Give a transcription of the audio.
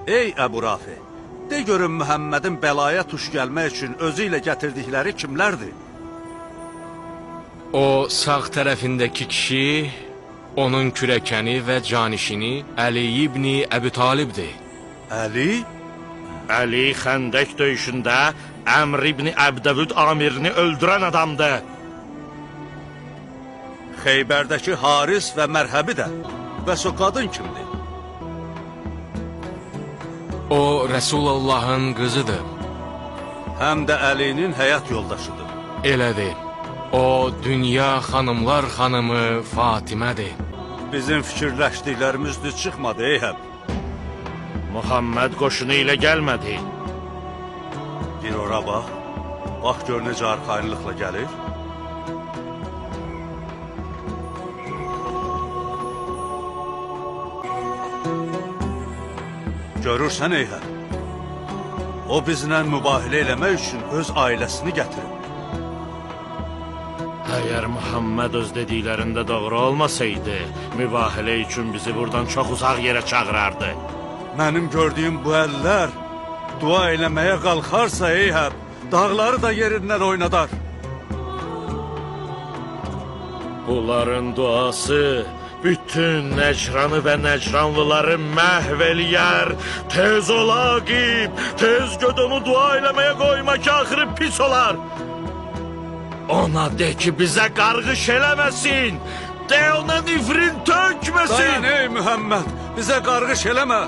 Ey Əbu Rafi, de görün Mühəmmədin bəlaya tuş gəlmək üçün özü ilə gətirdikləri kimlərdir? O sağ tərəfindəki kişi, onun kürəkəni və canişini Əli ibn Əbi Talibdir. Əli? Əli Xəndək döyüşündə Əmr ibn Əbdəvüd amirini öldürən adamdır. Xeybərdəki Haris və Mərhəbi də. Bəs o qadın kimdir? O Rəsulullahın qızıdır. Həm də Əlinin həyat yoldaşıdır. Elədir. O dünya xanımlar xanımı Fatimədir. Bizim fikirləşdiklərimiz düz çıxmadı Eyhəb. Muhammed qoşunu ilə gəlmədi. Bir ora bax. Bax gör necə arxayınlıqla gəlir. Görürsən Eyhəb. O bizlə mübahilə eləmək üçün öz ailəsini gətirib. Əgər Muhammed öz dediklərində doğru olmasaydı, mübahilə üçün bizi buradan çox uzaq yerə çağırardı. Mənim gördüyüm bu əllər dua eləməyə qalxarsa Eyhəb, dağları da yerindən oynadar. Bunların duası bütün Nəcranı və Nəcranlıları məhv eləyər. Tez ol Aqib, tez göd onu dua eləməyə qoyma ki, axırı pis olar. Ona de ki, bizə qarğış eləməsin. De ona nifrin tökməsin. Dayan ey Mühəmməd, bizə qarğış eləmə.